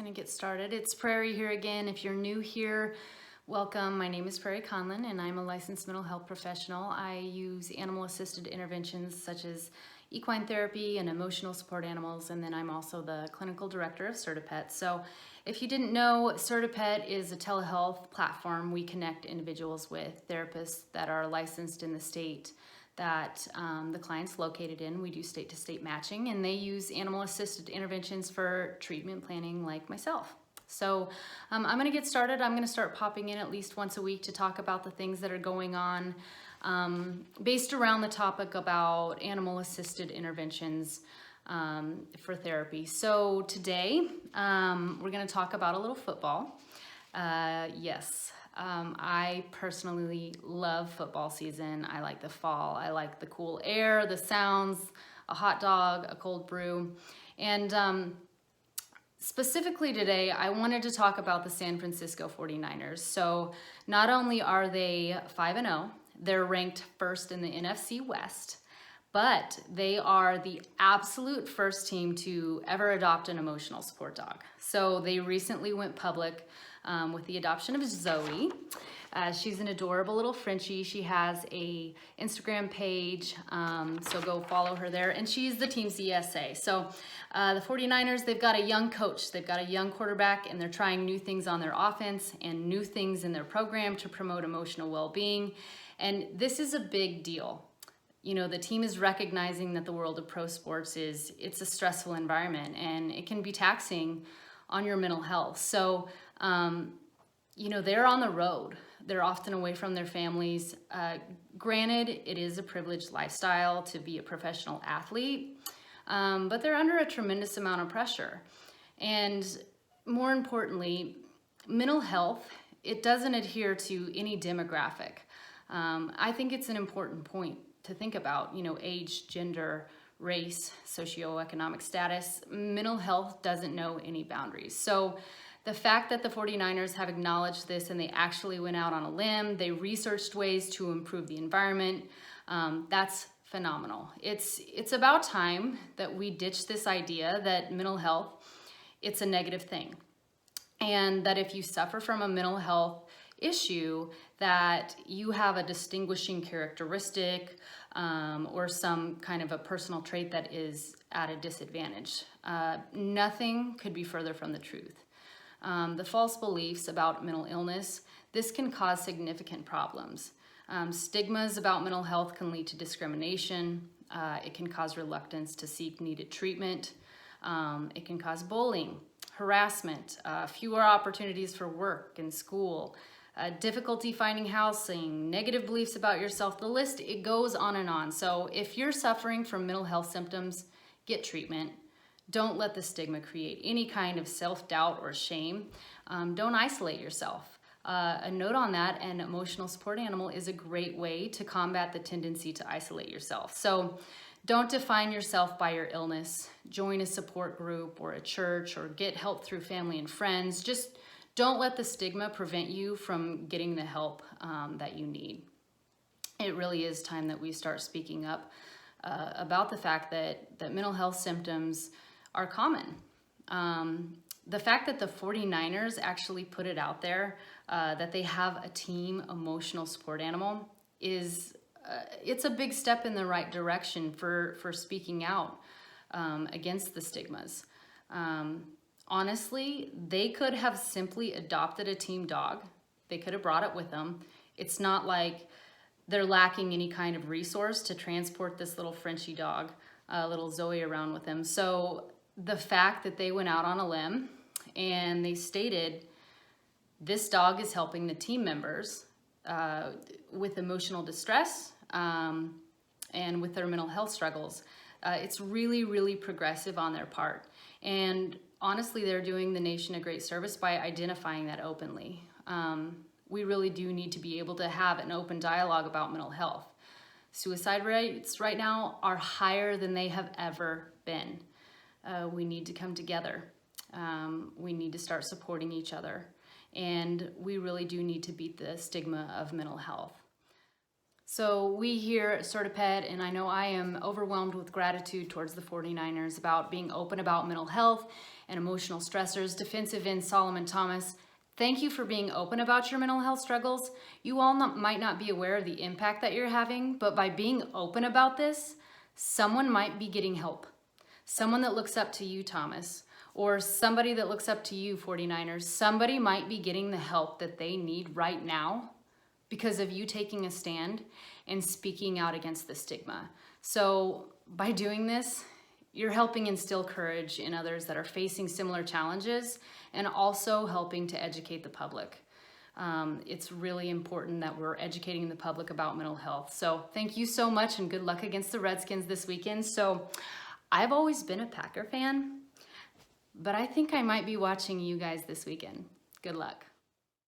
gonna get started. It's Prairie here again. If you're new here, welcome. My name is Prairie Conlon and I'm a licensed mental health professional. I use animal-assisted interventions such as equine therapy and emotional support animals, and then I'm also the clinical director of Certipet. So if you didn't know, Certipet is a telehealth platform. We connect individuals with therapists that are licensed in the state that the client's located in. We do state-to-state matching, and they use animal-assisted interventions for treatment planning like myself. So I'm gonna get started. I'm gonna start popping in at least once a week to talk about the things that are going on based around the topic about animal-assisted interventions for therapy. So today we're gonna talk about a little football. Yes. I personally love football season. I like the fall. I like the cool air, the sounds, a hot dog, a cold brew. And specifically today, I wanted to talk about the San Francisco 49ers. So not only are they 5-0, they're ranked first in the NFC West, but they are the absolute first team to ever adopt an emotional support dog. So they recently went public with the adoption of Zoe. She's an adorable little Frenchie. She has a Instagram page, so go follow her there. And she's the team's ESA. So the 49ers, they've got a young coach, they've got a young quarterback, and they're trying new things on their offense and new things in their program to promote emotional well-being. And this is a big deal. You know, the team is recognizing that the world of pro sports it's a stressful environment and it can be taxing on your mental health. So, you know, they're on the road. They're often away from their families. Granted, it is a privileged lifestyle to be a professional athlete, but they're under a tremendous amount of pressure. And more importantly, mental health, it doesn't adhere to any demographic. I think it's an important point to think about, you know, age, gender, race, socioeconomic status. Mental health doesn't know any boundaries. So the fact that the 49ers have acknowledged this and they actually went out on a limb, they researched ways to improve the environment, that's phenomenal. It's about time that we ditch this idea that mental health, it's a negative thing. And that if you suffer from a mental health issue, that you have a distinguishing characteristic or some kind of a personal trait that is at a disadvantage. Nothing could be further from the truth. The false beliefs about mental illness, this can cause significant problems. Stigmas about mental health can lead to discrimination. It can cause reluctance to seek needed treatment. It can cause bullying, harassment, fewer opportunities for work and school, difficulty finding housing, negative beliefs about yourself. The list, it goes on and on. So if you're suffering from mental health symptoms, get treatment. Don't let the stigma create any kind of self-doubt or shame. Don't isolate yourself. A note on that, an emotional support animal is a great way to combat the tendency to isolate yourself. So don't define yourself by your illness. Join a support group or a church or get help through family and friends. Just don't let the stigma prevent you from getting the help that you need. It really is time that we start speaking up about the fact that mental health symptoms are common. The fact that the 49ers actually put it out there, that they have a team emotional support animal is, it's a big step in the right direction for speaking out against the stigmas. Honestly, they could have simply adopted a team dog. They could have brought it with them. It's not like they're lacking any kind of resource to transport this little Frenchie dog, little Zoe, around with them. So the fact that they went out on a limb and they stated this dog is helping the team members with emotional distress and with their mental health struggles, it's really, really progressive on their part. And honestly, they're doing the nation a great service by identifying that openly. We really do need to be able to have an open dialogue about mental health. Suicide rates right now are higher than they have ever been. We need to come together. We need to start supporting each other. And we really do need to beat the stigma of mental health. So we here at Sortipet, and I know I am overwhelmed with gratitude towards the 49ers about being open about mental health and emotional stressors. Defensive end Solomon Thomas, thank you for being open about your mental health struggles. You all might not be aware of the impact that you're having, but by being open about this, someone might be getting help. Someone that looks up to you, Thomas, or somebody that looks up to you, 49ers, somebody might be getting the help that they need right now because of you taking a stand and speaking out against the stigma. So by doing this, you're helping instill courage in others that are facing similar challenges and also helping to educate the public. It's really important that we're educating the public about mental health. So thank you so much and good luck against the Redskins this weekend. So I've always been a Packer fan, but I think I might be watching you guys this weekend. Good luck.